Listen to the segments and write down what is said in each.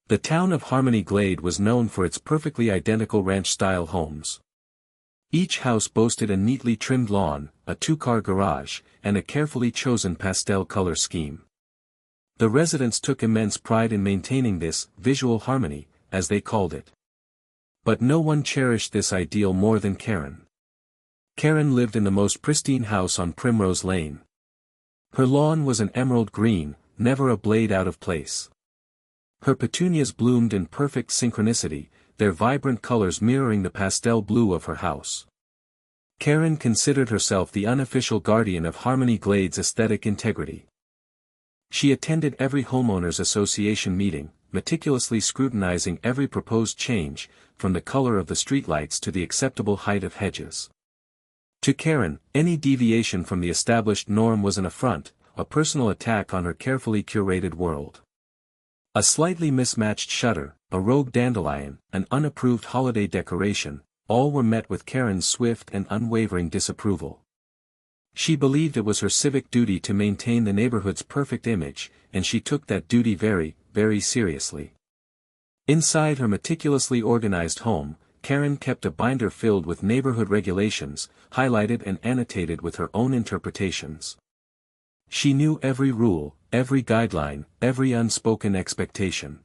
The town of Harmony Glade was known for its perfectly identical ranch-style homes. Each house boasted a neatly trimmed lawn, a two-car garage, and a carefully chosen pastel color scheme. The residents took immense pride in maintaining this visual harmony, as they called it. But no one cherished this ideal more than Karen. Karen lived in the most pristine house on Primrose Lane. Her lawn was an emerald green, never a blade out of place. Her petunias bloomed in perfect synchronicity, their vibrant colors mirroring the pastel blue of her house. Karen considered herself the unofficial guardian of Harmony Glade's aesthetic integrity. She attended every homeowners association meeting, meticulously scrutinizing every proposed change, from the color of the streetlights to the acceptable height of hedges. To Karen, any deviation from the established norm was an affront, a personal attack on her carefully curated world. A slightly mismatched shutter, a rogue dandelion, an unapproved holiday decoration, all were met with Karen's swift and unwavering disapproval. She believed it was her civic duty to maintain the neighborhood's perfect image, and she took that duty very, very seriously. Inside her meticulously organized home, Karen kept a binder filled with neighborhood regulations, highlighted and annotated with her own interpretations. She knew every rule, every guideline, every unspoken expectation.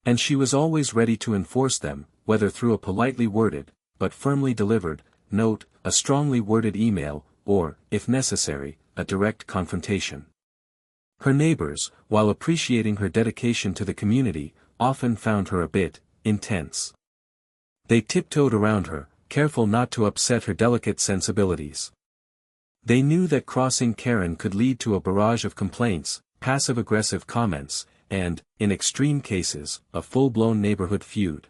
And she was always ready to enforce them, whether through a politely worded, but firmly delivered, note, a strongly worded email, or, if necessary, a direct confrontation. Her neighbors, while appreciating her dedication to the community, often found her a bit intense. They tiptoed around her, careful not to upset her delicate sensibilities. They knew that crossing Karen could lead to a barrage of complaints, passive-aggressive comments, and, in extreme cases, a full-blown neighborhood feud.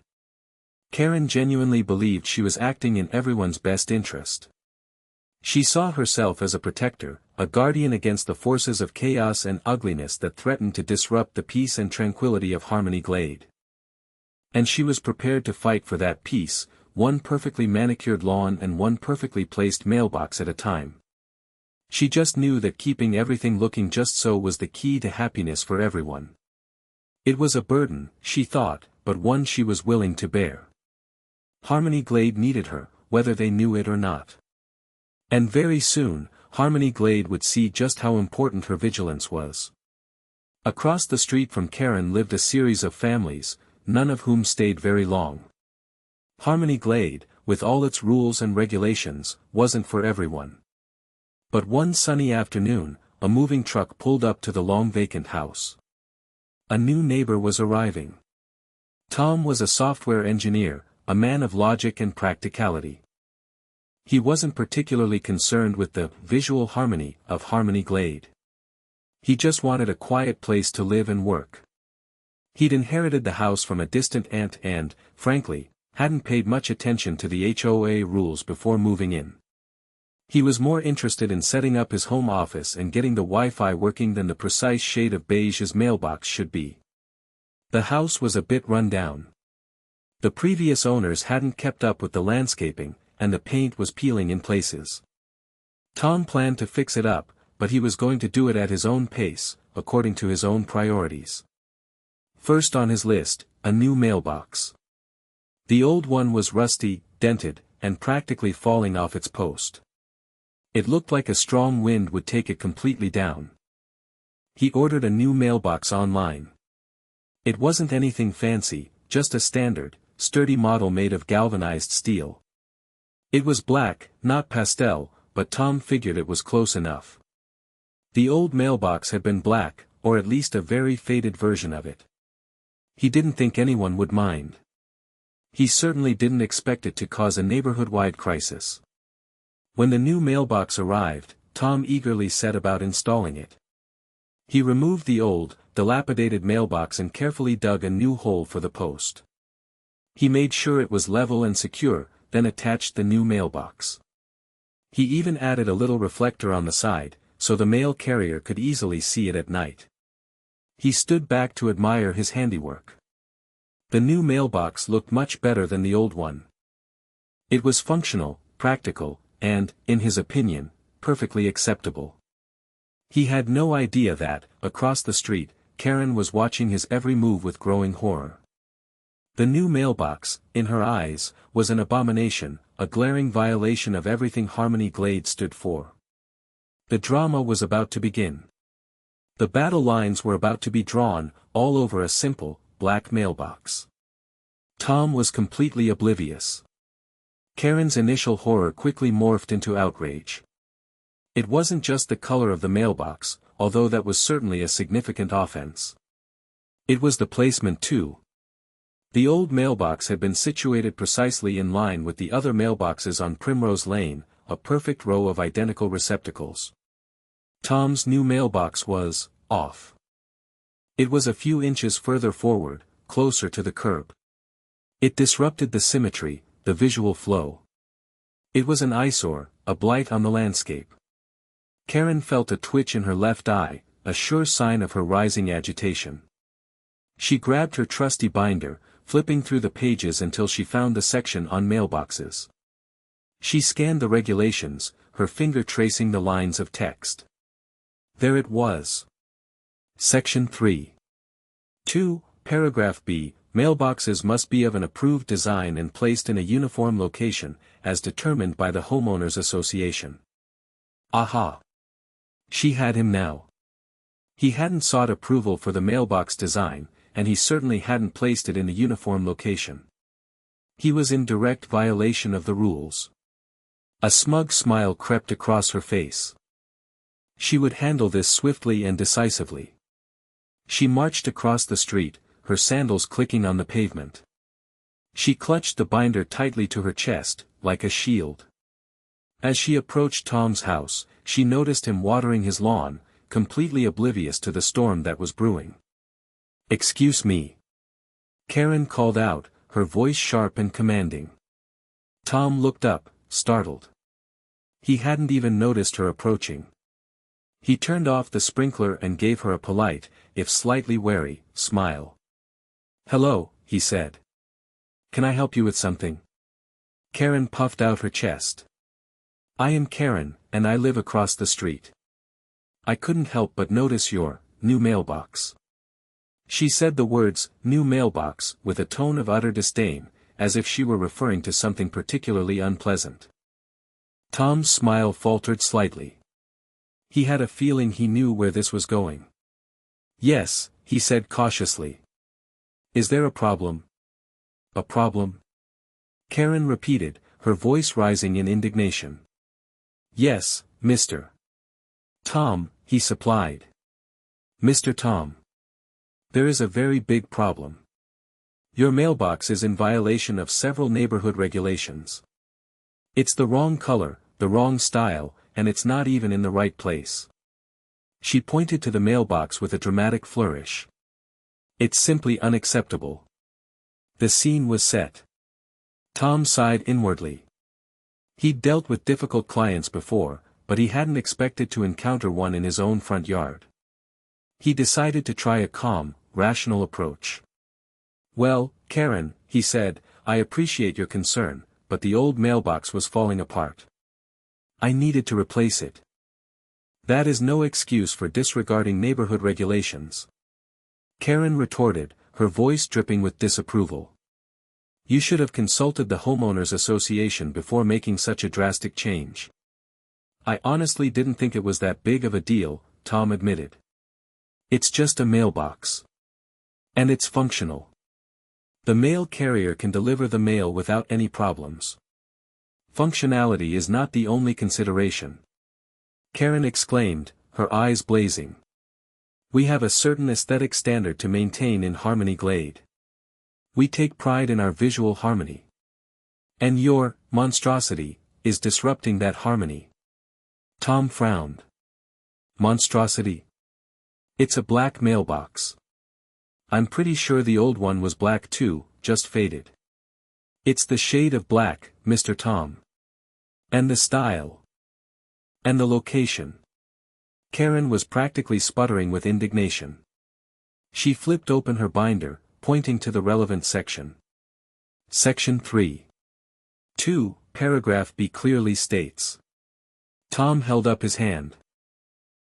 Karen genuinely believed she was acting in everyone's best interest. She saw herself as a protector, a guardian against the forces of chaos and ugliness that threatened to disrupt the peace and tranquility of Harmony Glade. And she was prepared to fight for that peace, one perfectly manicured lawn and one perfectly placed mailbox at a time. She just knew that keeping everything looking just so was the key to happiness for everyone. It was a burden, she thought, but one she was willing to bear. Harmony Glade needed her, whether they knew it or not. And very soon, Harmony Glade would see just how important her vigilance was. Across the street from Karen lived a series of families, none of whom stayed very long. Harmony Glade, with all its rules and regulations, wasn't for everyone. But one sunny afternoon, a moving truck pulled up to the long-vacant house. A new neighbor was arriving. Tom was a software engineer, a man of logic and practicality. He wasn't particularly concerned with the visual harmony of Harmony Glade. He just wanted a quiet place to live and work. He'd inherited the house from a distant aunt and, frankly, hadn't paid much attention to the HOA rules before moving in. He was more interested in setting up his home office and getting the Wi-Fi working than the precise shade of beige his mailbox should be. The house was a bit run down. The previous owners hadn't kept up with the landscaping, and the paint was peeling in places. Tom planned to fix it up, but he was going to do it at his own pace, according to his own priorities. First on his list, a new mailbox. The old one was rusty, dented, and practically falling off its post. It looked like a strong wind would take it completely down. He ordered a new mailbox online. It wasn't anything fancy, just a standard, sturdy model made of galvanized steel. It was black, not pastel, but Tom figured it was close enough. The old mailbox had been black, or at least a very faded version of it. He didn't think anyone would mind. He certainly didn't expect it to cause a neighborhood-wide crisis. When the new mailbox arrived, Tom eagerly set about installing it. He removed the old, dilapidated mailbox and carefully dug a new hole for the post. He made sure it was level and secure, then attached the new mailbox. He even added a little reflector on the side, so the mail carrier could easily see it at night. He stood back to admire his handiwork. The new mailbox looked much better than the old one. It was functional, practical, and, in his opinion, perfectly acceptable. He had no idea that, across the street, Karen was watching his every move with growing horror. The new mailbox, in her eyes, was an abomination, a glaring violation of everything Harmony Glade stood for. The drama was about to begin. The battle lines were about to be drawn, all over a simple, black mailbox. Tom was completely oblivious. Karen's initial horror quickly morphed into outrage. It wasn't just the color of the mailbox, although that was certainly a significant offense. It was the placement too. The old mailbox had been situated precisely in line with the other mailboxes on Primrose Lane, a perfect row of identical receptacles. Tom's new mailbox was off. It was a few inches further forward, closer to the curb. It disrupted the symmetry, the visual flow. It was an eyesore, a blight on the landscape. Karen felt a twitch in her left eye, a sure sign of her rising agitation. She grabbed her trusty binder, flipping through the pages until she found the section on mailboxes. She scanned the regulations, her finger tracing the lines of text. There it was. Section 3. 2, Paragraph B, mailboxes must be of an approved design and placed in a uniform location, as determined by the Homeowners Association. Aha! She had him now. He hadn't sought approval for the mailbox design, and he certainly hadn't placed it in a uniform location. He was in direct violation of the rules. A smug smile crept across her face. She would handle this swiftly and decisively. She marched across the street, her sandals clicking on the pavement. She clutched the binder tightly to her chest, like a shield. As she approached Tom's house, she noticed him watering his lawn, completely oblivious to the storm that was brewing. "Excuse me," Karen called out, her voice sharp and commanding. Tom looked up, startled. He hadn't even noticed her approaching. He turned off the sprinkler and gave her a polite, if slightly wary, smile. "Hello," he said. "Can I help you with something?" Karen puffed out her chest. "I am Karen, and I live across the street. I couldn't help but notice your new mailbox." She said the words, new mailbox, with a tone of utter disdain, as if she were referring to something particularly unpleasant. Tom's smile faltered slightly. He had a feeling he knew where this was going. "Yes," he said cautiously. "Is there a problem?" "A problem?" Karen repeated, her voice rising in indignation. "Yes, Mr. Tom," he supplied. "Mr. Tom. There is a very big problem. Your mailbox is in violation of several neighborhood regulations. It's the wrong color, the wrong style, and it's not even in the right place." She pointed to the mailbox with a dramatic flourish. "It's simply unacceptable." The scene was set. Tom sighed inwardly. He'd dealt with difficult clients before, but he hadn't expected to encounter one in his own front yard. He decided to try a calm, rational approach. "Well, Karen," he said, "I appreciate your concern, but the old mailbox was falling apart. I needed to replace it. That is no excuse for disregarding neighborhood regulations." Karen retorted, her voice dripping with disapproval. "You should have consulted the Homeowners Association before making such a drastic change." "I honestly didn't think it was that big of a deal," Tom admitted. "It's just a mailbox. And it's functional. The mail carrier can deliver the mail without any problems. Functionality is not the only consideration." Karen exclaimed, her eyes blazing. "We have a certain aesthetic standard to maintain in Harmony Glade. We take pride in our visual harmony. And your monstrosity is disrupting that harmony." Tom frowned. "Monstrosity? It's a black mailbox. I'm pretty sure the old one was black too, just faded." "It's the shade of black, Mr. Tom. And the style. And the location." Karen was practically sputtering with indignation. She flipped open her binder, pointing to the relevant section. Section 3. 2, Paragraph B clearly states. Tom held up his hand.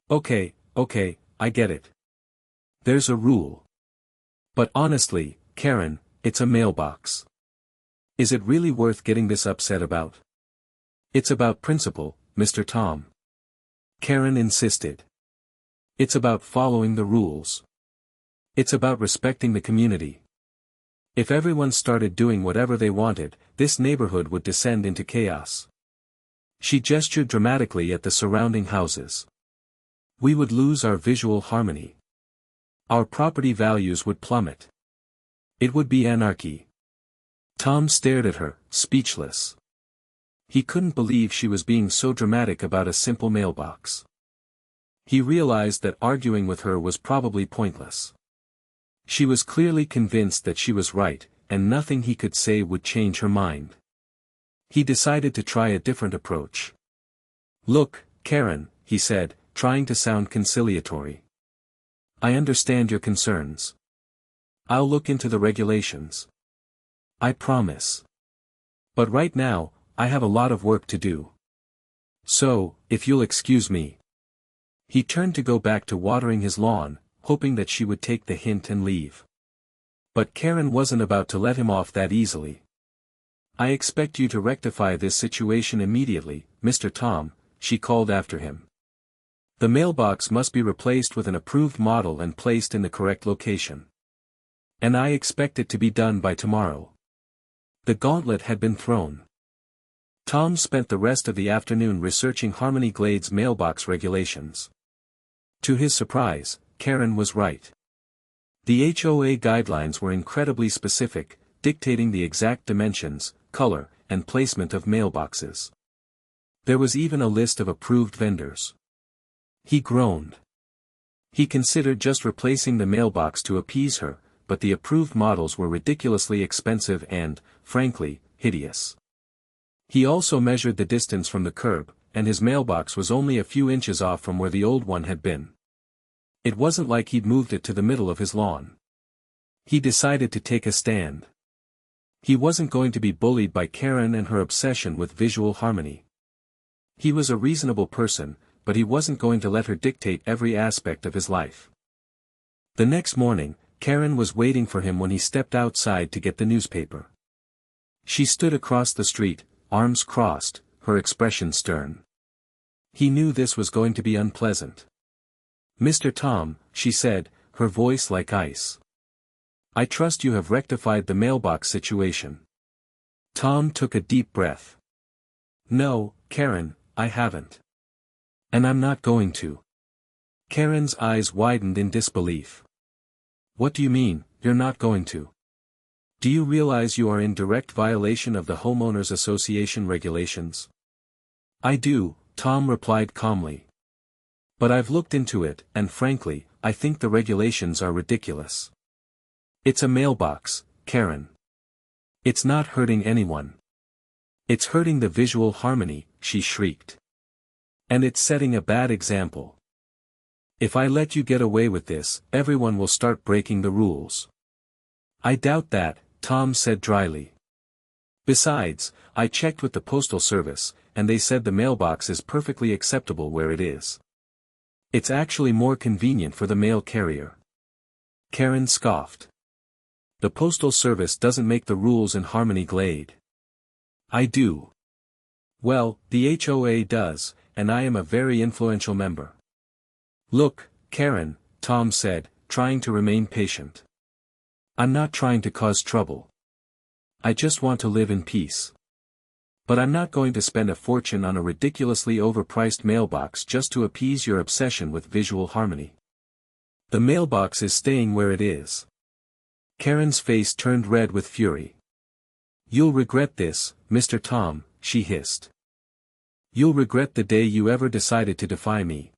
Okay, I get it. There's a rule. But honestly, Karen, it's a mailbox. Is it really worth getting this upset about? It's about principle, Mr. Tom. Karen insisted. It's about following the rules. It's about respecting the community. If everyone started doing whatever they wanted, this neighborhood would descend into chaos. She gestured dramatically at the surrounding houses. We would lose our visual harmony. Our property values would plummet. It would be anarchy. Tom stared at her, speechless. He couldn't believe she was being so dramatic about a simple mailbox. He realized that arguing with her was probably pointless. She was clearly convinced that she was right, and nothing he could say would change her mind. He decided to try a different approach. Look, Karen, he said, trying to sound conciliatory. I understand your concerns. I'll look into the regulations. I promise. But right now, I have a lot of work to do. So, if you'll excuse me. He turned to go back to watering his lawn, hoping that she would take the hint and leave. But Karen wasn't about to let him off that easily. I expect you to rectify this situation immediately, Mr. Tom, she called after him. The mailbox must be replaced with an approved model and placed in the correct location. And I expect it to be done by tomorrow. The gauntlet had been thrown. Tom spent the rest of the afternoon researching Harmony Glade's mailbox regulations. To his surprise, Karen was right. The HOA guidelines were incredibly specific, dictating the exact dimensions, color, and placement of mailboxes. There was even a list of approved vendors. He groaned. He considered just replacing the mailbox to appease her, but the approved models were ridiculously expensive and, frankly, hideous. He also measured the distance from the curb, and his mailbox was only a few inches off from where the old one had been. It wasn't like he'd moved it to the middle of his lawn. He decided to take a stand. He wasn't going to be bullied by Karen and her obsession with visual harmony. He was a reasonable person, but he wasn't going to let her dictate every aspect of his life. The next morning, Karen was waiting for him when he stepped outside to get the newspaper. She stood across the street, arms crossed, her expression stern. He knew this was going to be unpleasant. Mr. Tom, she said, her voice like ice. I trust you have rectified the mailbox situation. Tom took a deep breath. No, Karen, I haven't. And I'm not going to. Karen's eyes widened in disbelief. What do you mean, you're not going to? Do you realize you are in direct violation of the Homeowners Association regulations? I do, Tom replied calmly. But I've looked into it, and frankly, I think the regulations are ridiculous. It's a mailbox, Karen. It's not hurting anyone. It's hurting the visual harmony, she shrieked. And it's setting a bad example. If I let you get away with this, everyone will start breaking the rules. I doubt that, Tom said dryly. Besides, I checked with the Postal Service, and they said the mailbox is perfectly acceptable where it is. It's actually more convenient for the mail carrier. Karen scoffed. The Postal Service doesn't make the rules in Harmony Glade. I do. Well, the HOA does, and I am a very influential member. Look, Karen, Tom said, trying to remain patient. I'm not trying to cause trouble. I just want to live in peace. But I'm not going to spend a fortune on a ridiculously overpriced mailbox just to appease your obsession with visual harmony. The mailbox is staying where it is. Karen's face turned red with fury. You'll regret this, Mr. Tom, she hissed. You'll regret the day you ever decided to defy me.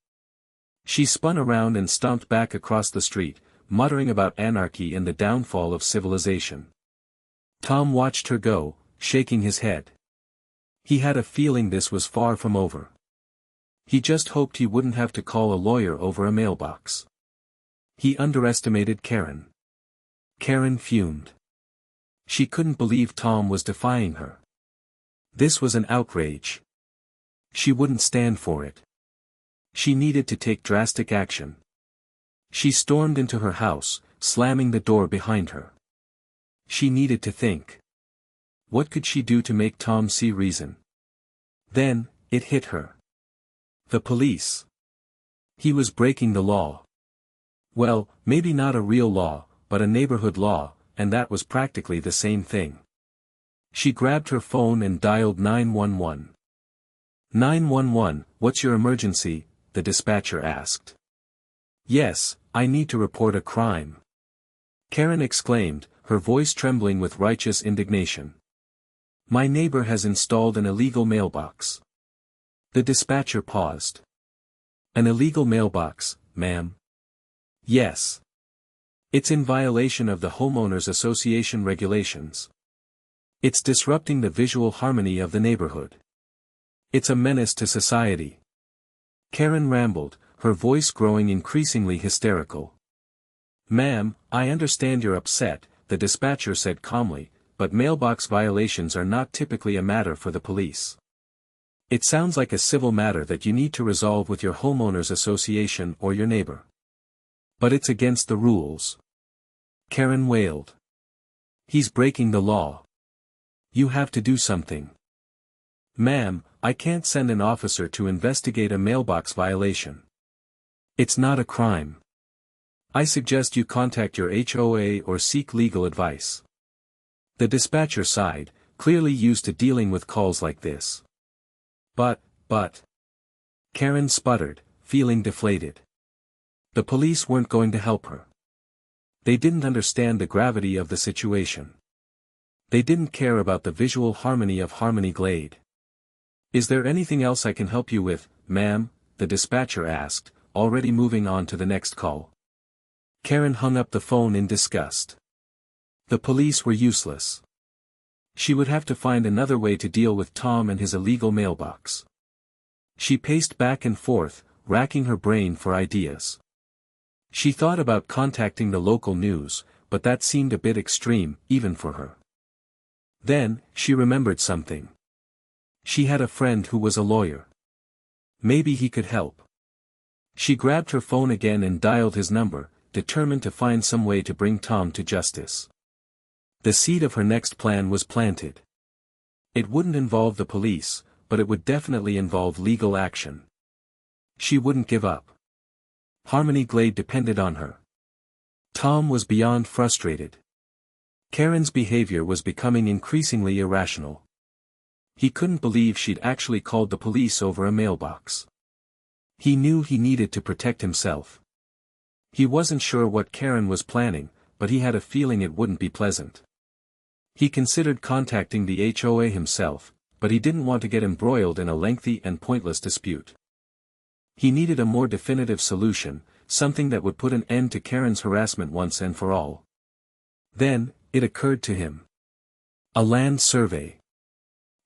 She spun around and stomped back across the street, muttering about anarchy and the downfall of civilization. Tom watched her go, shaking his head. He had a feeling this was far from over. He just hoped he wouldn't have to call a lawyer over a mailbox. He underestimated Karen. Karen fumed. She couldn't believe Tom was defying her. This was an outrage. She wouldn't stand for it. She needed to take drastic action. She stormed into her house, slamming the door behind her. She needed to think. What could she do to make Tom see reason? Then, it hit her. The police. He was breaking the law. Well, maybe not a real law, but a neighborhood law, and that was practically the same thing. She grabbed her phone and dialed 911. 911, what's your emergency? The dispatcher asked. Yes, I need to report a crime. Karen exclaimed, her voice trembling with righteous indignation. My neighbor has installed an illegal mailbox. The dispatcher paused. An illegal mailbox, ma'am? Yes. It's in violation of the Homeowners Association regulations. It's disrupting the visual harmony of the neighborhood. It's a menace to society. Karen rambled, her voice growing increasingly hysterical. Ma'am, I understand you're upset, the dispatcher said calmly, but mailbox violations are not typically a matter for the police. It sounds like a civil matter that you need to resolve with your homeowners association or your neighbor. But it's against the rules. Karen wailed. He's breaking the law. You have to do something. Ma'am, I can't send an officer to investigate a mailbox violation. It's not a crime. I suggest you contact your HOA or seek legal advice. The dispatcher sighed, clearly used to dealing with calls like this. But. Karen sputtered, feeling deflated. The police weren't going to help her. They didn't understand the gravity of the situation. They didn't care about the visual harmony of Harmony Glade. Is there anything else I can help you with, ma'am? The dispatcher asked, already moving on to the next call. Karen hung up the phone in disgust. The police were useless. She would have to find another way to deal with Tom and his illegal mailbox. She paced back and forth, racking her brain for ideas. She thought about contacting the local news, but that seemed a bit extreme, even for her. Then, she remembered something. She had a friend who was a lawyer. Maybe he could help. She grabbed her phone again and dialed his number, determined to find some way to bring Tom to justice. The seed of her next plan was planted. It wouldn't involve the police, but it would definitely involve legal action. She wouldn't give up. Harmony Glade depended on her. Tom was beyond frustrated. Karen's behavior was becoming increasingly irrational. He couldn't believe she'd actually called the police over a mailbox. He knew he needed to protect himself. He wasn't sure what Karen was planning, but he had a feeling it wouldn't be pleasant. He considered contacting the HOA himself, but he didn't want to get embroiled in a lengthy and pointless dispute. He needed a more definitive solution, something that would put an end to Karen's harassment once and for all. Then, it occurred to him. A land survey.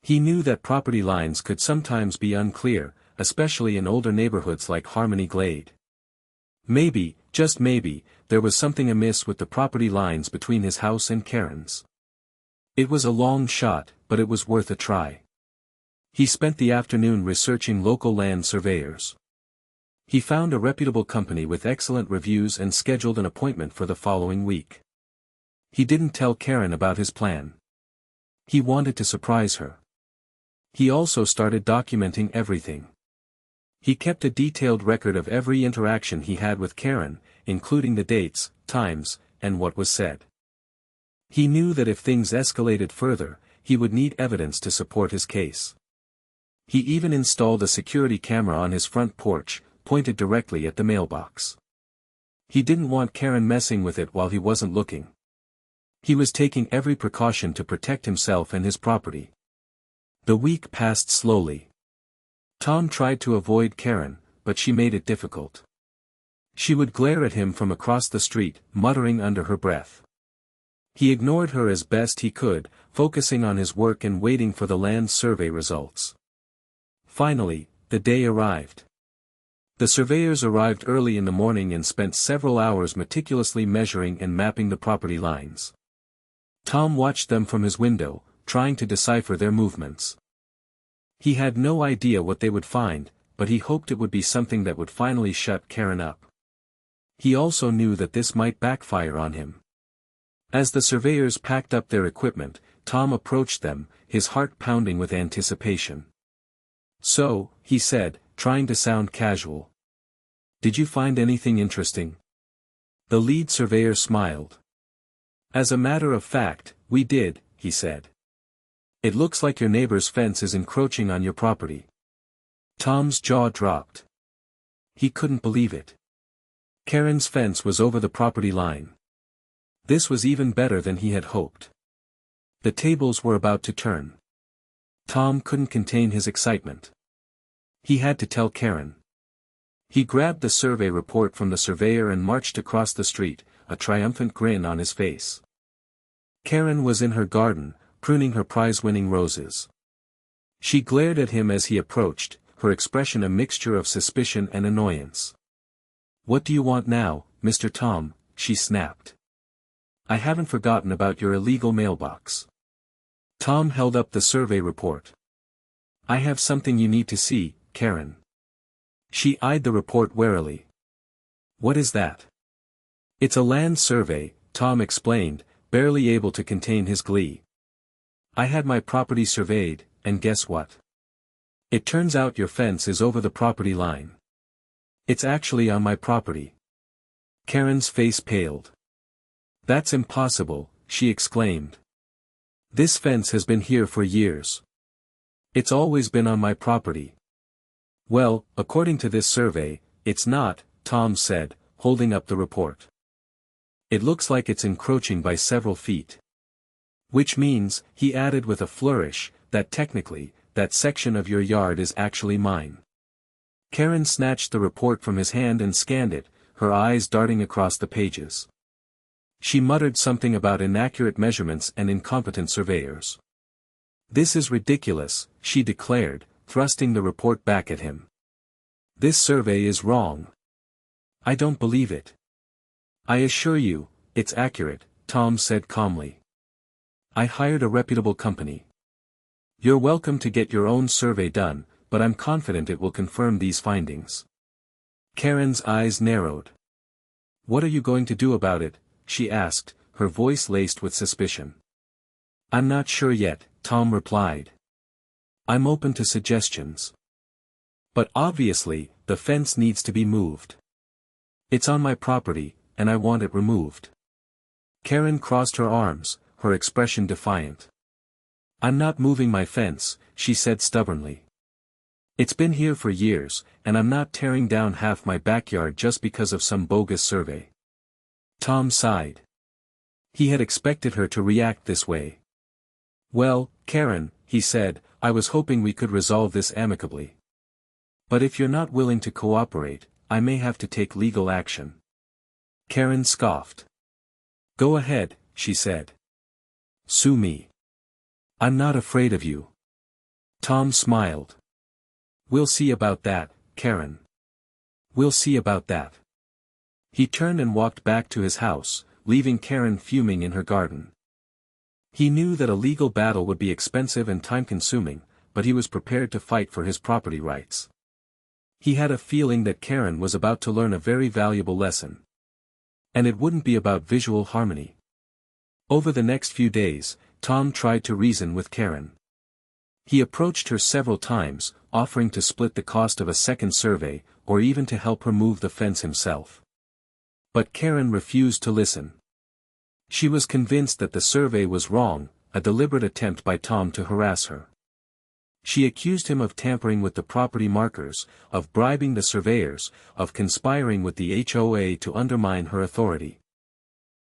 He knew that property lines could sometimes be unclear, especially in older neighborhoods like Harmony Glade. Maybe, just maybe, there was something amiss with the property lines between his house and Karen's. It was a long shot, but it was worth a try. He spent the afternoon researching local land surveyors. He found a reputable company with excellent reviews and scheduled an appointment for the following week. He didn't tell Karen about his plan. He wanted to surprise her. He also started documenting everything. He kept a detailed record of every interaction he had with Karen, including the dates, times, and what was said. He knew that if things escalated further, he would need evidence to support his case. He even installed a security camera on his front porch, pointed directly at the mailbox. He didn't want Karen messing with it while he wasn't looking. He was taking every precaution to protect himself and his property. The week passed slowly. Tom tried to avoid Karen, but she made it difficult. She would glare at him from across the street, muttering under her breath. He ignored her as best he could, focusing on his work and waiting for the land survey results. Finally, the day arrived. The surveyors arrived early in the morning and spent several hours meticulously measuring and mapping the property lines. Tom watched them from his window, trying to decipher their movements. He had no idea what they would find, but he hoped it would be something that would finally shut Karen up. He also knew that this might backfire on him. As the surveyors packed up their equipment, Tom approached them, his heart pounding with anticipation. "So," he said, trying to sound casual. "Did you find anything interesting?" The lead surveyor smiled. "As a matter of fact, we did," he said. "It looks like your neighbor's fence is encroaching on your property." Tom's jaw dropped. He couldn't believe it. Karen's fence was over the property line. This was even better than he had hoped. The tables were about to turn. Tom couldn't contain his excitement. He had to tell Karen. He grabbed the survey report from the surveyor and marched across the street, a triumphant grin on his face. Karen was in her garden, pruning her prize-winning roses. She glared at him as he approached, her expression a mixture of suspicion and annoyance. "What do you want now, Mr. Tom?" she snapped. "I haven't forgotten about your illegal mailbox." Tom held up the survey report. "I have something you need to see, Karen." She eyed the report warily. "What is that?" "It's a land survey," Tom explained, barely able to contain his glee. "I had my property surveyed, and guess what? It turns out your fence is over the property line. It's actually on my property." Karen's face paled. "That's impossible," she exclaimed. "This fence has been here for years. It's always been on my property." "Well, according to this survey, it's not," Tom said, holding up the report. "It looks like it's encroaching by several feet. Which means," he added with a flourish, "that technically, that section of your yard is actually mine." Karen snatched the report from his hand and scanned it, her eyes darting across the pages. She muttered something about inaccurate measurements and incompetent surveyors. "This is ridiculous," she declared, thrusting the report back at him. "This survey is wrong. I don't believe it." "I assure you, it's accurate," Tom said calmly. "I hired a reputable company. You're welcome to get your own survey done, but I'm confident it will confirm these findings." Karen's eyes narrowed. "What are you going to do about it?" she asked, her voice laced with suspicion. "I'm not sure yet," Tom replied. "I'm open to suggestions. But obviously, the fence needs to be moved. It's on my property, and I want it removed." Karen crossed her arms, her expression defiant. "I'm not moving my fence," she said stubbornly. "It's been here for years, and I'm not tearing down half my backyard just because of some bogus survey." Tom sighed. He had expected her to react this way. "Well, Karen," he said, "I was hoping we could resolve this amicably. But if you're not willing to cooperate, I may have to take legal action." Karen scoffed. "Go ahead," she said. "Sue me. I'm not afraid of you." Tom smiled. "We'll see about that, Karen. We'll see about that." He turned and walked back to his house, leaving Karen fuming in her garden. He knew that a legal battle would be expensive and time-consuming, but he was prepared to fight for his property rights. He had a feeling that Karen was about to learn a very valuable lesson. And it wouldn't be about visual harmony. Over the next few days, Tom tried to reason with Karen. He approached her several times, offering to split the cost of a second survey, or even to help her move the fence himself. But Karen refused to listen. She was convinced that the survey was wrong, a deliberate attempt by Tom to harass her. She accused him of tampering with the property markers, of bribing the surveyors, of conspiring with the HOA to undermine her authority.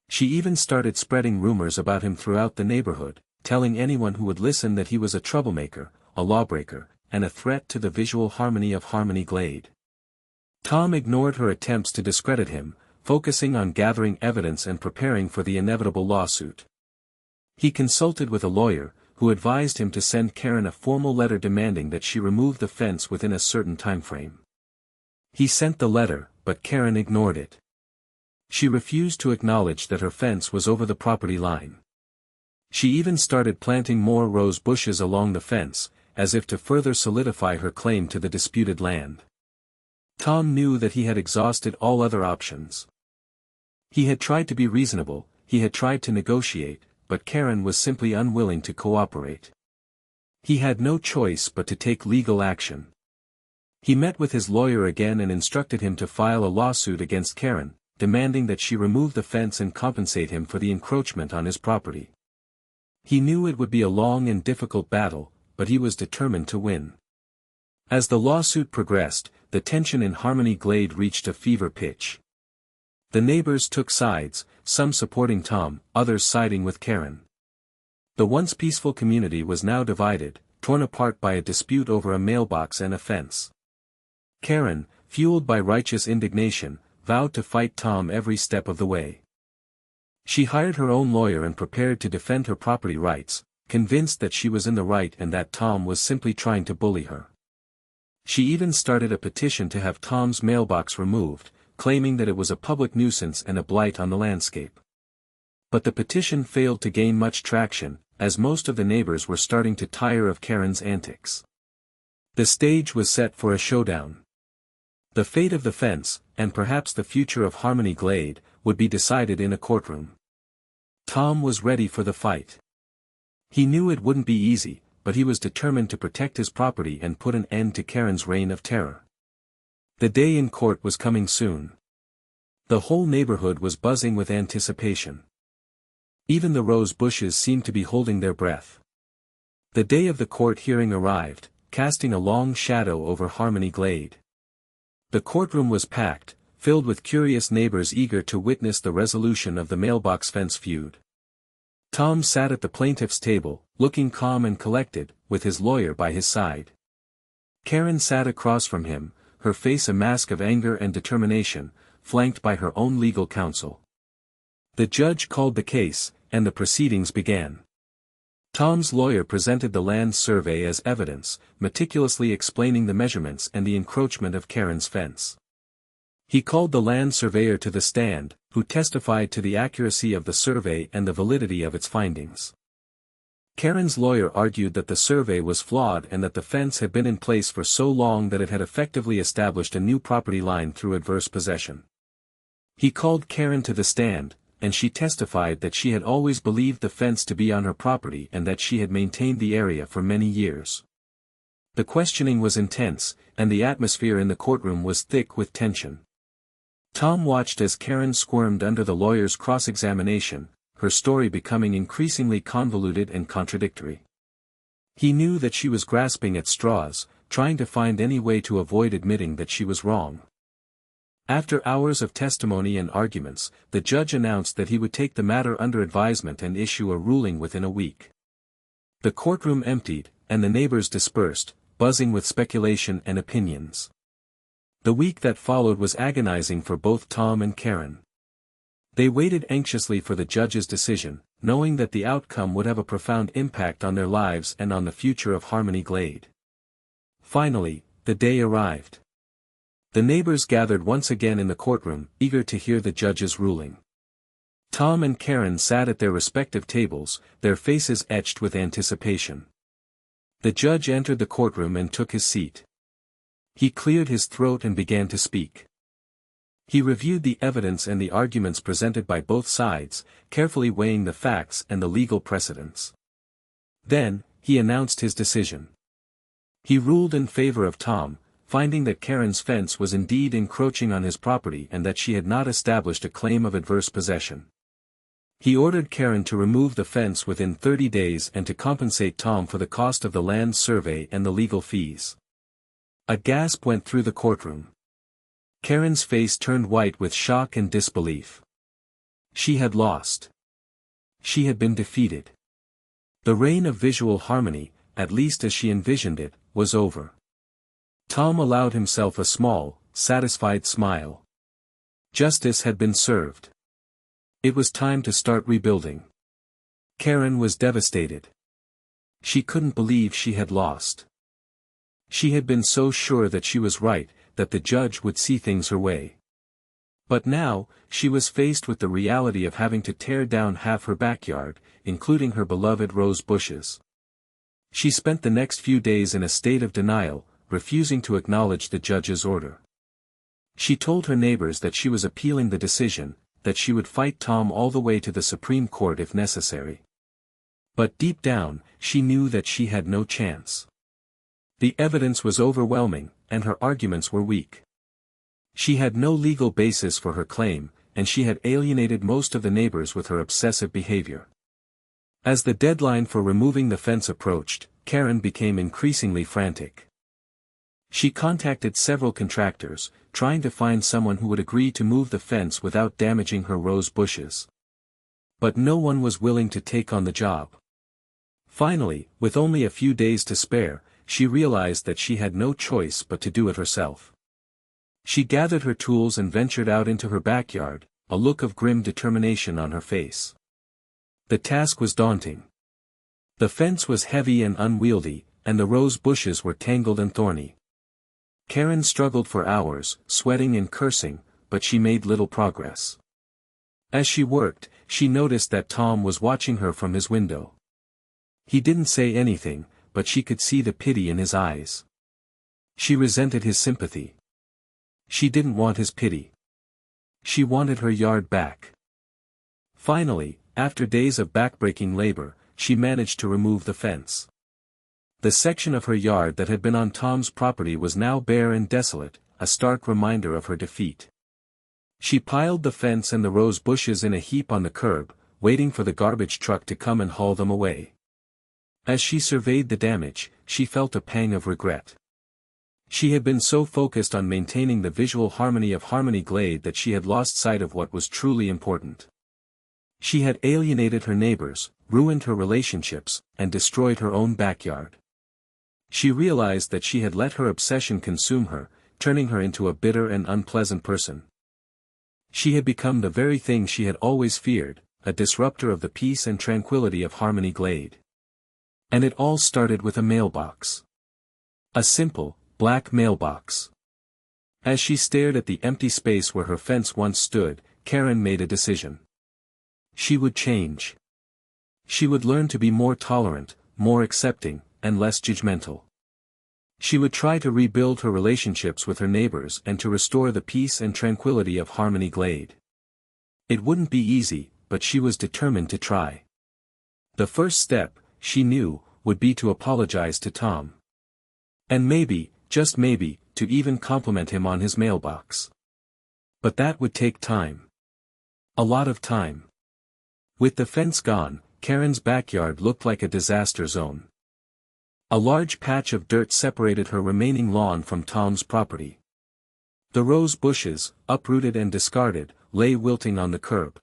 She even started spreading rumors about him throughout the neighborhood, telling anyone who would listen that he was a troublemaker, a lawbreaker, and a threat to the visual harmony of Harmony Glade. Tom ignored her attempts to discredit him, focusing on gathering evidence and preparing for the inevitable lawsuit. He consulted with a lawyer, who advised him to send Karen a formal letter demanding that she remove the fence within a certain time frame. He sent the letter, but Karen ignored it. She refused to acknowledge that her fence was over the property line. She even started planting more rose bushes along the fence, as if to further solidify her claim to the disputed land. Tom knew that he had exhausted all other options. He had tried to be reasonable, he had tried to negotiate, but Karen was simply unwilling to cooperate. He had no choice but to take legal action. He met with his lawyer again and instructed him to file a lawsuit against Karen, demanding that she remove the fence and compensate him for the encroachment on his property. He knew it would be a long and difficult battle, but he was determined to win. As the lawsuit progressed, the tension in Harmony Glade reached a fever pitch. The neighbors took sides, some supporting Tom, others siding with Karen. The once peaceful community was now divided, torn apart by a dispute over a mailbox and a fence. Karen, fueled by righteous indignation, vowed to fight Tom every step of the way. She hired her own lawyer and prepared to defend her property rights, convinced that she was in the right and that Tom was simply trying to bully her. She even started a petition to have Tom's mailbox removed, claiming that it was a public nuisance and a blight on the landscape. But the petition failed to gain much traction, as most of the neighbors were starting to tire of Karen's antics. The stage was set for a showdown. The fate of the fence, and perhaps the future of Harmony Glade, would be decided in a courtroom. Tom was ready for the fight. He knew it wouldn't be easy, but he was determined to protect his property and put an end to Karen's reign of terror. The day in court was coming soon. The whole neighborhood was buzzing with anticipation. Even the rose bushes seemed to be holding their breath. The day of the court hearing arrived, casting a long shadow over Harmony Glade. The courtroom was packed, filled with curious neighbors eager to witness the resolution of the mailbox fence feud. Tom sat at the plaintiff's table, looking calm and collected, with his lawyer by his side. Karen sat across from him, her face a mask of anger and determination, flanked by her own legal counsel. The judge called the case, and the proceedings began. Tom's lawyer presented the land survey as evidence, meticulously explaining the measurements and the encroachment of Karen's fence. He called the land surveyor to the stand, who testified to the accuracy of the survey and the validity of its findings. Karen's lawyer argued that the survey was flawed and that the fence had been in place for so long that it had effectively established a new property line through adverse possession. He called Karen to the stand, and she testified that she had always believed the fence to be on her property and that she had maintained the area for many years. The questioning was intense, and the atmosphere in the courtroom was thick with tension. Tom watched as Karen squirmed under the lawyer's cross-examination, her story becoming increasingly convoluted and contradictory. He knew that she was grasping at straws, trying to find any way to avoid admitting that she was wrong. After hours of testimony and arguments, the judge announced that he would take the matter under advisement and issue a ruling within a week. The courtroom emptied, and the neighbors dispersed, buzzing with speculation and opinions. The week that followed was agonizing for both Tom and Karen. They waited anxiously for the judge's decision, knowing that the outcome would have a profound impact on their lives and on the future of Harmony Glade. Finally, the day arrived. The neighbors gathered once again in the courtroom, eager to hear the judge's ruling. Tom and Karen sat at their respective tables, their faces etched with anticipation. The judge entered the courtroom and took his seat. He cleared his throat and began to speak. He reviewed the evidence and the arguments presented by both sides, carefully weighing the facts and the legal precedents. Then, he announced his decision. He ruled in favor of Tom, finding that Karen's fence was indeed encroaching on his property and that she had not established a claim of adverse possession. He ordered Karen to remove the fence within 30 days and to compensate Tom for the cost of the land survey and the legal fees. A gasp went through the courtroom. Karen's face turned white with shock and disbelief. She had lost. She had been defeated. The reign of visual harmony, at least as she envisioned it, was over. Tom allowed himself a small, satisfied smile. Justice had been served. It was time to start rebuilding. Karen was devastated. She couldn't believe she had lost. She had been so sure that she was right, that the judge would see things her way. But now, she was faced with the reality of having to tear down half her backyard, including her beloved rose bushes. She spent the next few days in a state of denial, refusing to acknowledge the judge's order. She told her neighbors that she was appealing the decision, that she would fight Tom all the way to the Supreme Court if necessary. But deep down, she knew that she had no chance. The evidence was overwhelming, and her arguments were weak. She had no legal basis for her claim, and she had alienated most of the neighbors with her obsessive behavior. As the deadline for removing the fence approached, Karen became increasingly frantic. She contacted several contractors, trying to find someone who would agree to move the fence without damaging her rose bushes. But no one was willing to take on the job. Finally, with only a few days to spare, she realized that she had no choice but to do it herself. She gathered her tools and ventured out into her backyard, a look of grim determination on her face. The task was daunting. The fence was heavy and unwieldy, and the rose bushes were tangled and thorny. Karen struggled for hours, sweating and cursing, but she made little progress. As she worked, she noticed that Tom was watching her from his window. He didn't say anything, but she could see the pity in his eyes. She resented his sympathy. She didn't want his pity. She wanted her yard back. Finally, after days of backbreaking labor, she managed to remove the fence. The section of her yard that had been on Tom's property was now bare and desolate, a stark reminder of her defeat. She piled the fence and the rose bushes in a heap on the curb, waiting for the garbage truck to come and haul them away. As she surveyed the damage, she felt a pang of regret. She had been so focused on maintaining the visual harmony of Harmony Glade that she had lost sight of what was truly important. She had alienated her neighbors, ruined her relationships, and destroyed her own backyard. She realized that she had let her obsession consume her, turning her into a bitter and unpleasant person. She had become the very thing she had always feared, a disruptor of the peace and tranquility of Harmony Glade. And it all started with a mailbox. A simple, black mailbox. As she stared at the empty space where her fence once stood, Karen made a decision. She would change. She would learn to be more tolerant, more accepting, and less judgmental. She would try to rebuild her relationships with her neighbors and to restore the peace and tranquility of Harmony Glade. It wouldn't be easy, but she was determined to try. The first step, she knew, would be to apologize to Tom. And maybe, just maybe, to even compliment him on his mailbox. But that would take time. A lot of time. With the fence gone, Karen's backyard looked like a disaster zone. A large patch of dirt separated her remaining lawn from Tom's property. The rose bushes, uprooted and discarded, lay wilting on the curb.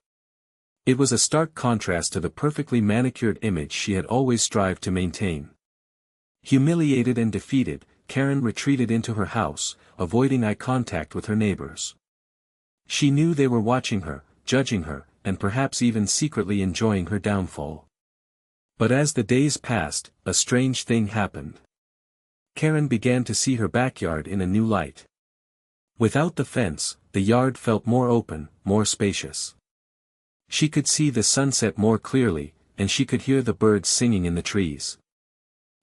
It was a stark contrast to the perfectly manicured image she had always strived to maintain. Humiliated and defeated, Karen retreated into her house, avoiding eye contact with her neighbors. She knew they were watching her, judging her, and perhaps even secretly enjoying her downfall. But as the days passed, a strange thing happened. Karen began to see her backyard in a new light. Without the fence, the yard felt more open, more spacious. She could see the sunset more clearly, and she could hear the birds singing in the trees.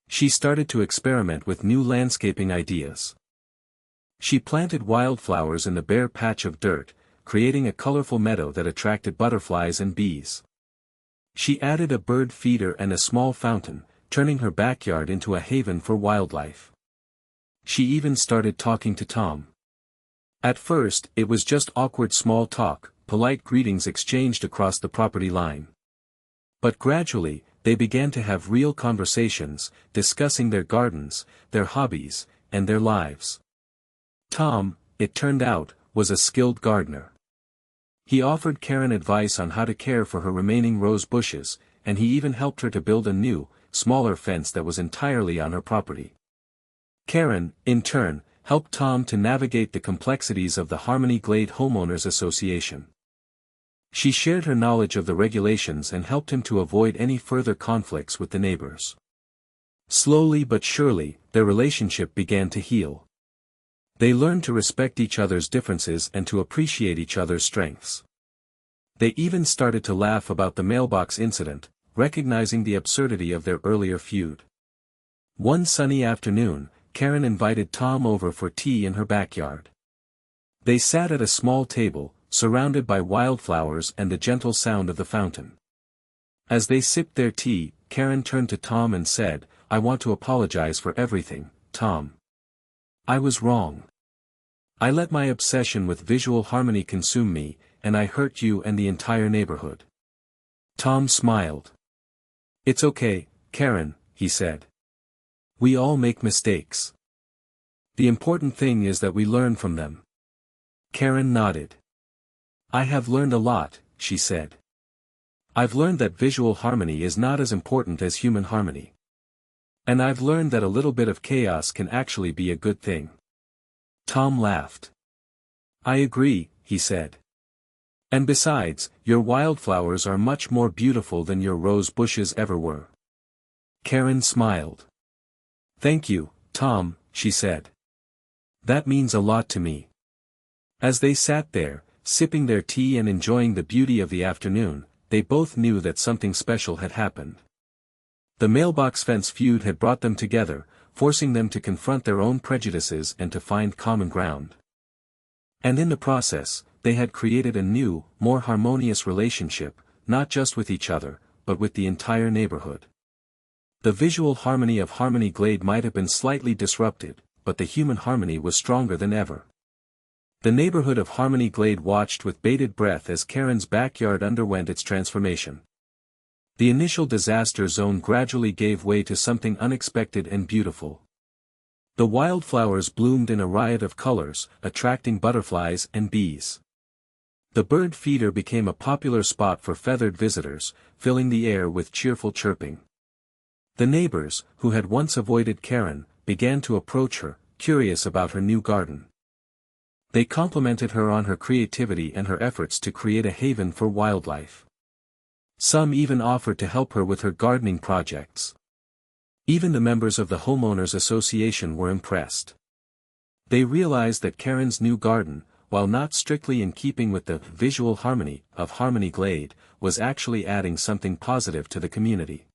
She started to experiment with new landscaping ideas. She planted wildflowers in the bare patch of dirt, creating a colorful meadow that attracted butterflies and bees. She added a bird feeder and a small fountain, turning her backyard into a haven for wildlife. She even started talking to Tom. At first, it was just awkward small talk, polite greetings exchanged across the property line. But gradually, they began to have real conversations, discussing their gardens, their hobbies, and their lives. Tom, it turned out, was a skilled gardener. He offered Karen advice on how to care for her remaining rose bushes, and he even helped her to build a new, smaller fence that was entirely on her property. Karen, in turn, helped Tom to navigate the complexities of the Harmony Glade Homeowners Association. She shared her knowledge of the regulations and helped him to avoid any further conflicts with the neighbors. Slowly but surely, their relationship began to heal. They learned to respect each other's differences and to appreciate each other's strengths. They even started to laugh about the mailbox incident, recognizing the absurdity of their earlier feud. One sunny afternoon, Karen invited Tom over for tea in her backyard. They sat at a small table, surrounded by wildflowers and the gentle sound of the fountain. As they sipped their tea, Karen turned to Tom and said, "I want to apologize for everything, Tom. I was wrong. I let my obsession with visual harmony consume me, and I hurt you and the entire neighborhood." Tom smiled. "It's okay, Karen," he said. "We all make mistakes. The important thing is that we learn from them." Karen nodded. "I have learned a lot," she said. "I've learned that visual harmony is not as important as human harmony. And I've learned that a little bit of chaos can actually be a good thing." Tom laughed. "I agree," he said. "And besides, your wildflowers are much more beautiful than your rose bushes ever were." Karen smiled. "Thank you, Tom," she said. "That means a lot to me." As they sat there, sipping their tea and enjoying the beauty of the afternoon, they both knew that something special had happened. The mailbox fence feud had brought them together, forcing them to confront their own prejudices and to find common ground. And in the process, they had created a new, more harmonious relationship, not just with each other, but with the entire neighborhood. The visual harmony of Harmony Glade might have been slightly disrupted, but the human harmony was stronger than ever. The neighborhood of Harmony Glade watched with bated breath as Karen's backyard underwent its transformation. The initial disaster zone gradually gave way to something unexpected and beautiful. The wildflowers bloomed in a riot of colors, attracting butterflies and bees. The bird feeder became a popular spot for feathered visitors, filling the air with cheerful chirping. The neighbors, who had once avoided Karen, began to approach her, curious about her new garden. They complimented her on her creativity and her efforts to create a haven for wildlife. Some even offered to help her with her gardening projects. Even the members of the homeowners association were impressed. They realized that Karen's new garden, while not strictly in keeping with the visual harmony of Harmony Glade, was actually adding something positive to the community.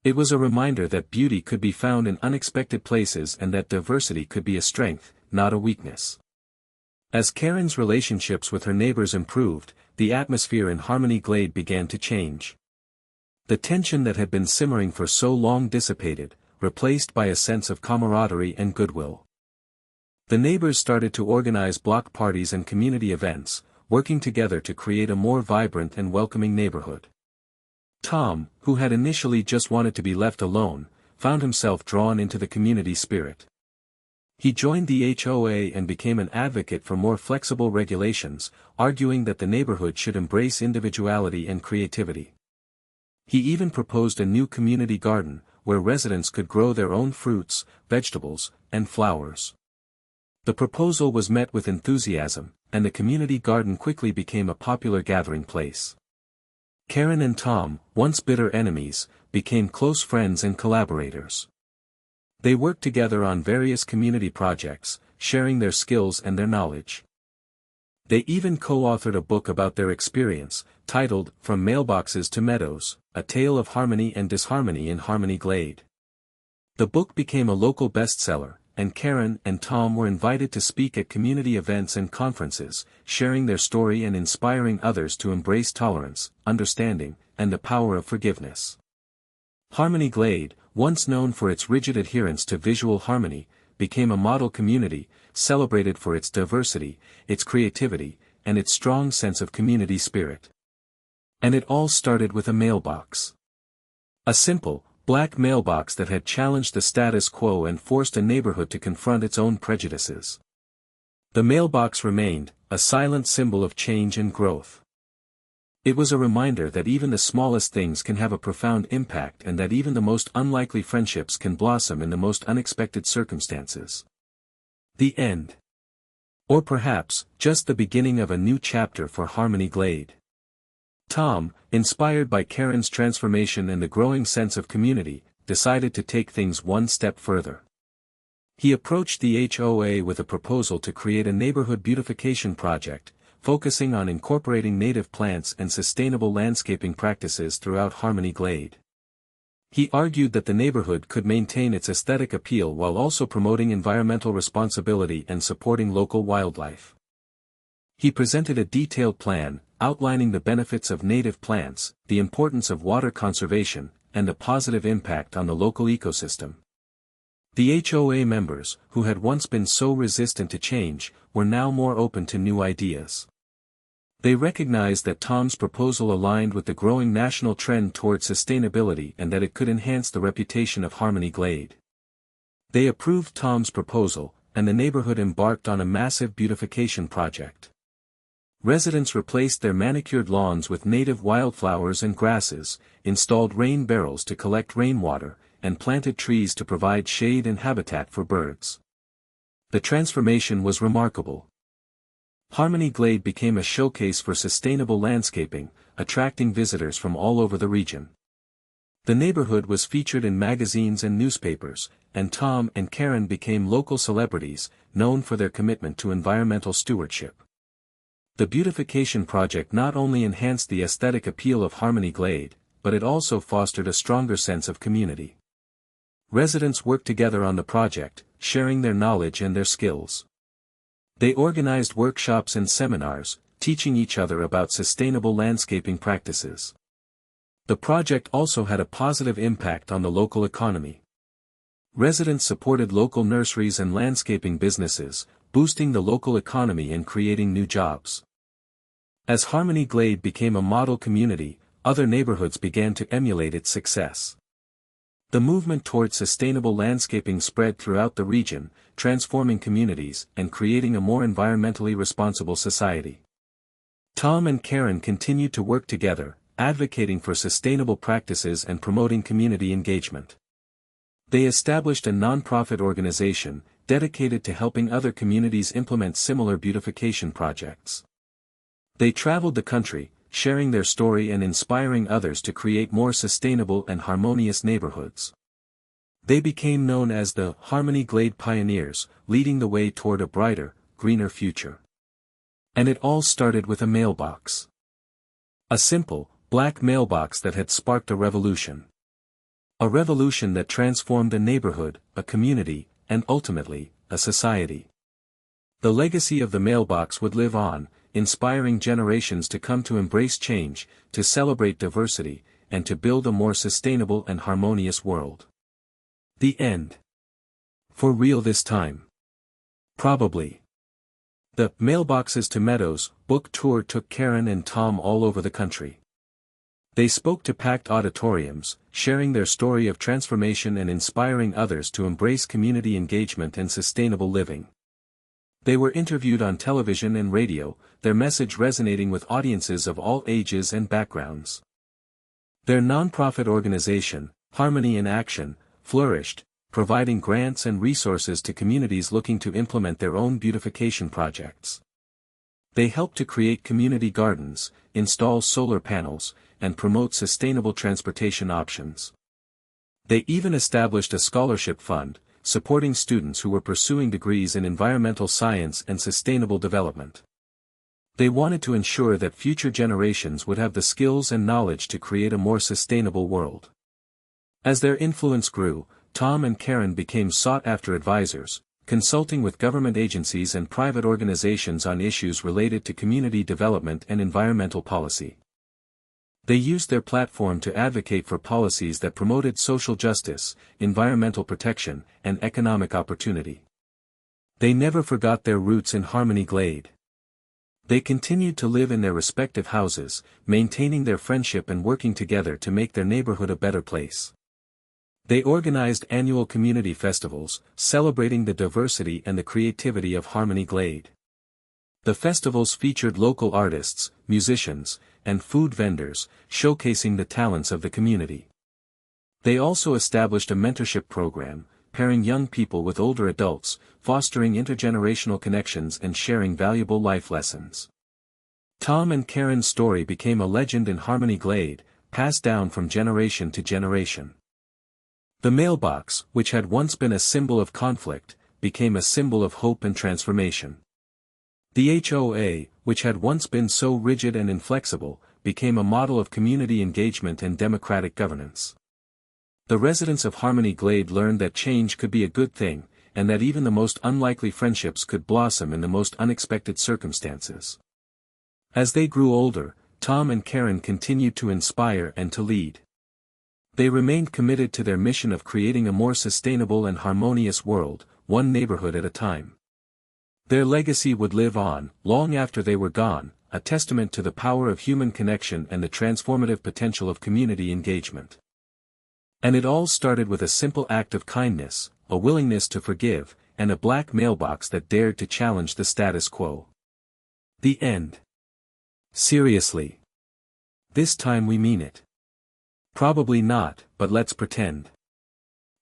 It was a reminder that beauty could be found in unexpected places and that diversity could be a strength, not a weakness. As Karen's relationships with her neighbors improved, the atmosphere in Harmony Glade began to change. The tension that had been simmering for so long dissipated, replaced by a sense of camaraderie and goodwill. The neighbors started to organize block parties and community events, working together to create a more vibrant and welcoming neighborhood. Tom, who had initially just wanted to be left alone, found himself drawn into the community spirit. He joined the HOA and became an advocate for more flexible regulations, arguing that the neighborhood should embrace individuality and creativity. He even proposed a new community garden, where residents could grow their own fruits, vegetables, and flowers. The proposal was met with enthusiasm, and the community garden quickly became a popular gathering place. Karen and Tom, once bitter enemies, became close friends and collaborators. They worked together on various community projects, sharing their skills and their knowledge. They even co-authored a book about their experience, titled From Mailboxes to Meadows, A Tale of Harmony and Disharmony in Harmony Glade. The book became a local bestseller, and Karen and Tom were invited to speak at community events and conferences, sharing their story and inspiring others to embrace tolerance, understanding, and the power of forgiveness. Harmony Glade, once known for its rigid adherence to visual harmony, became a model community, celebrated for its diversity, its creativity, and its strong sense of community spirit. And it all started with a mailbox. A simple, black mailbox that had challenged the status quo and forced a neighborhood to confront its own prejudices. The mailbox remained, a silent symbol of change and growth. It was a reminder that even the smallest things can have a profound impact and that even the most unlikely friendships can blossom in the most unexpected circumstances. The end. Or perhaps, just the beginning of a new chapter for Harmony Glade. Tom, inspired by Karen's transformation and the growing sense of community, decided to take things one step further. He approached the HOA with a proposal to create a neighborhood beautification project, focusing on incorporating native plants and sustainable landscaping practices throughout Harmony Glade. He argued that the neighborhood could maintain its aesthetic appeal while also promoting environmental responsibility and supporting local wildlife. He presented a detailed plan, outlining the benefits of native plants, the importance of water conservation, and the positive impact on the local ecosystem. The HOA members, who had once been so resistant to change, were now more open to new ideas. They recognized that Tom's proposal aligned with the growing national trend toward sustainability and that it could enhance the reputation of Harmony Glade. They approved Tom's proposal, and the neighborhood embarked on a massive beautification project. Residents replaced their manicured lawns with native wildflowers and grasses, installed rain barrels to collect rainwater, and planted trees to provide shade and habitat for birds. The transformation was remarkable. Harmony Glade became a showcase for sustainable landscaping, attracting visitors from all over the region. The neighborhood was featured in magazines and newspapers, and Tom and Karen became local celebrities, known for their commitment to environmental stewardship. The beautification project not only enhanced the aesthetic appeal of Harmony Glade, but it also fostered a stronger sense of community. Residents worked together on the project, sharing their knowledge and their skills. They organized workshops and seminars, teaching each other about sustainable landscaping practices. The project also had a positive impact on the local economy. Residents supported local nurseries and landscaping businesses, boosting the local economy and creating new jobs. As Harmony Glade became a model community, other neighborhoods began to emulate its success. The movement towards sustainable landscaping spread throughout the region, transforming communities and creating a more environmentally responsible society. Tom and Karen continued to work together, advocating for sustainable practices and promoting community engagement. They established a nonprofit organization, dedicated to helping other communities implement similar beautification projects. They traveled the country, sharing their story and inspiring others to create more sustainable and harmonious neighborhoods. They became known as the Harmony Glade Pioneers, leading the way toward a brighter, greener future. And it all started with a mailbox. A simple, black mailbox that had sparked a revolution. A revolution that transformed a neighborhood, a community, and ultimately, a society. The legacy of the mailbox would live on, inspiring generations to come to embrace change, to celebrate diversity, and to build a more sustainable and harmonious world. The end. For real this time? Probably. The Mailboxes to Meadows book tour took Karen and Tom all over the country. They spoke to packed auditoriums, sharing their story of transformation and inspiring others to embrace community engagement and sustainable living. They were interviewed on television and radio, their message resonating with audiences of all ages and backgrounds. Their nonprofit organization, Harmony in Action, flourished, providing grants and resources to communities looking to implement their own beautification projects. They helped to create community gardens, install solar panels, and promote sustainable transportation options. They even established a scholarship fund, supporting students who were pursuing degrees in environmental science and sustainable development. They wanted to ensure that future generations would have the skills and knowledge to create a more sustainable world. As their influence grew, Tom and Karen became sought-after advisors, consulting with government agencies and private organizations on issues related to community development and environmental policy. They used their platform to advocate for policies that promoted social justice, environmental protection, and economic opportunity. They never forgot their roots in Harmony Glade. They continued to live in their respective houses, maintaining their friendship and working together to make their neighborhood a better place. They organized annual community festivals, celebrating the diversity and the creativity of Harmony Glade. The festivals featured local artists, musicians, and food vendors, showcasing the talents of the community. They also established a mentorship program, pairing young people with older adults, fostering intergenerational connections and sharing valuable life lessons. Tom and Karen's story became a legend in Harmony Glade, passed down from generation to generation. The mailbox, which had once been a symbol of conflict, became a symbol of hope and transformation. The HOA, which had once been so rigid and inflexible, became a model of community engagement and democratic governance. The residents of Harmony Glade learned that change could be a good thing, and that even the most unlikely friendships could blossom in the most unexpected circumstances. As they grew older, Tom and Karen continued to inspire and to lead. They remained committed to their mission of creating a more sustainable and harmonious world, one neighborhood at a time. Their legacy would live on, long after they were gone, a testament to the power of human connection and the transformative potential of community engagement. And it all started with a simple act of kindness, a willingness to forgive, and a black mailbox that dared to challenge the status quo. The end. Seriously. This time we mean it. Probably not, but let's pretend.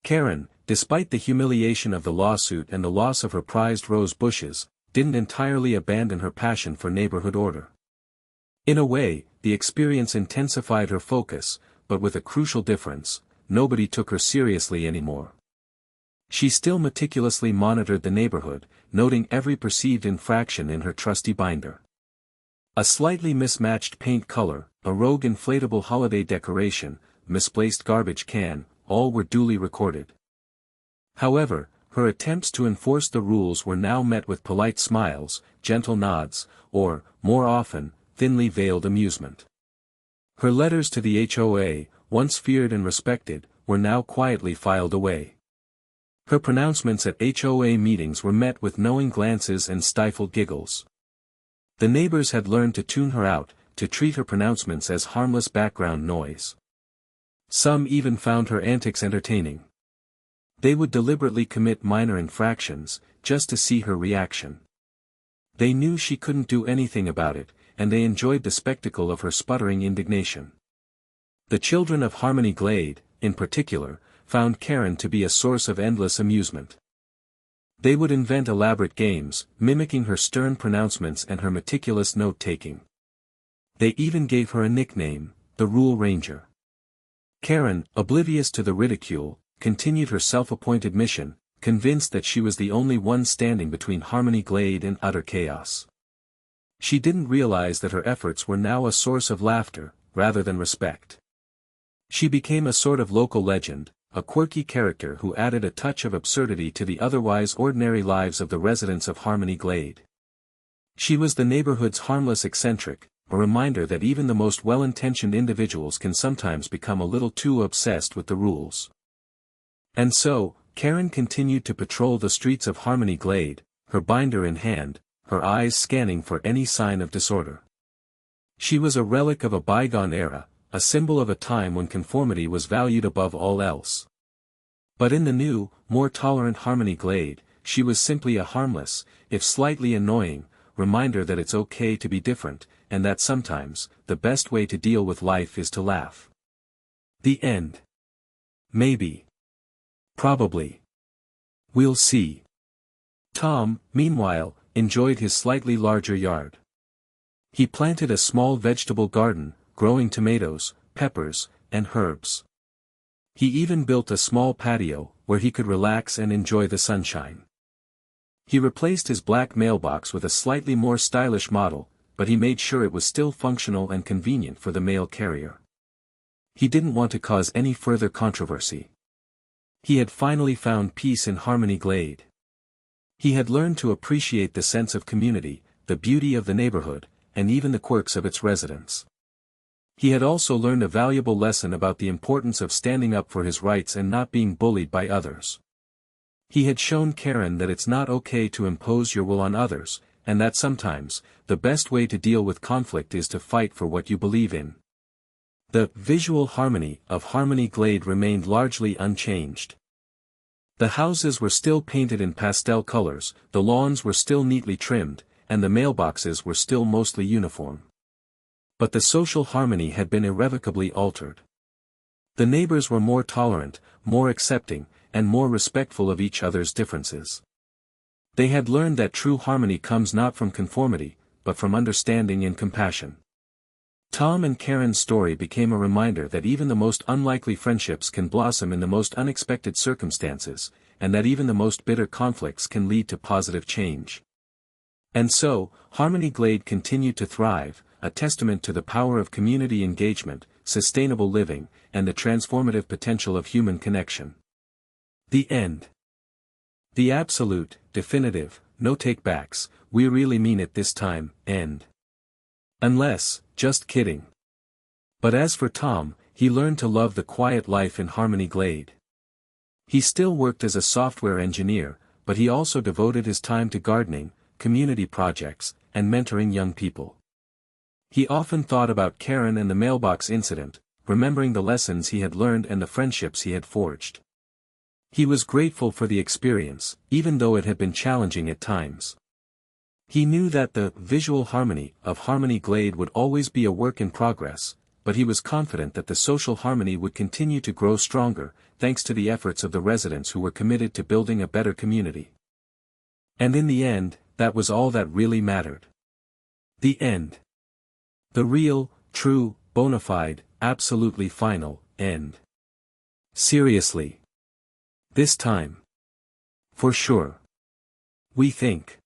Karen, despite the humiliation of the lawsuit and the loss of her prized rose bushes, didn't entirely abandon her passion for neighborhood order. In a way, the experience intensified her focus, but with a crucial difference: nobody took her seriously anymore. She still meticulously monitored the neighborhood, noting every perceived infraction in her trusty binder. A slightly mismatched paint color, a rogue inflatable holiday decoration, misplaced garbage can, all were duly recorded. However, her attempts to enforce the rules were now met with polite smiles, gentle nods, or, more often, thinly veiled amusement. Her letters to the HOA, once feared and respected, were now quietly filed away. Her pronouncements at HOA meetings were met with knowing glances and stifled giggles. The neighbors had learned to tune her out, to treat her pronouncements as harmless background noise. Some even found her antics entertaining. They would deliberately commit minor infractions, just to see her reaction. They knew she couldn't do anything about it, and they enjoyed the spectacle of her sputtering indignation. The children of Harmony Glade, in particular, found Karen to be a source of endless amusement. They would invent elaborate games, mimicking her stern pronouncements and her meticulous note-taking. They even gave her a nickname, the Rule Ranger. Karen, oblivious to the ridicule, continued her self-appointed mission, convinced that she was the only one standing between Harmony Glade and utter chaos. She didn't realize that her efforts were now a source of laughter, rather than respect. She became a sort of local legend, a quirky character who added a touch of absurdity to the otherwise ordinary lives of the residents of Harmony Glade. She was the neighborhood's harmless eccentric, a reminder that even the most well-intentioned individuals can sometimes become a little too obsessed with the rules. And so, Karen continued to patrol the streets of Harmony Glade, her binder in hand, her eyes scanning for any sign of disorder. She was a relic of a bygone era, a symbol of a time when conformity was valued above all else. But in the new, more tolerant Harmony Glade, she was simply a harmless, if slightly annoying, reminder that it's okay to be different, and that sometimes, the best way to deal with life is to laugh. The end. Maybe. Probably. We'll see. Tom, meanwhile, enjoyed his slightly larger yard. He planted a small vegetable garden, growing tomatoes, peppers, and herbs. He even built a small patio, where he could relax and enjoy the sunshine. He replaced his black mailbox with a slightly more stylish model, but he made sure it was still functional and convenient for the mail carrier. He didn't want to cause any further controversy. He had finally found peace in Harmony Glade. He had learned to appreciate the sense of community, the beauty of the neighborhood, and even the quirks of its residents. He had also learned a valuable lesson about the importance of standing up for his rights and not being bullied by others. He had shown Karen that it's not okay to impose your will on others, and that sometimes, the best way to deal with conflict is to fight for what you believe in. The visual harmony of Harmony Glade remained largely unchanged. The houses were still painted in pastel colors, the lawns were still neatly trimmed, and the mailboxes were still mostly uniform. But the social harmony had been irrevocably altered. The neighbors were more tolerant, more accepting, and more respectful of each other's differences. They had learned that true harmony comes not from conformity, but from understanding and compassion. Tom and Karen's story became a reminder that even the most unlikely friendships can blossom in the most unexpected circumstances, and that even the most bitter conflicts can lead to positive change. And so, Harmony Glade continued to thrive, a testament to the power of community engagement, sustainable living, and the transformative potential of human connection. The end. The absolute, definitive, no take-backs, we really mean it this time, end. Unless, just kidding. But as for Tom, he learned to love the quiet life in Harmony Glade. He still worked as a software engineer, but he also devoted his time to gardening, community projects, and mentoring young people. He often thought about Karen and the mailbox incident, remembering the lessons he had learned and the friendships he had forged. He was grateful for the experience, even though it had been challenging at times. He knew that the visual harmony of Harmony Glade would always be a work in progress, but he was confident that the social harmony would continue to grow stronger, thanks to the efforts of the residents who were committed to building a better community. And in the end, that was all that really mattered. The end. The real, true, bona fide, absolutely final end. Seriously. This time. For sure. We think.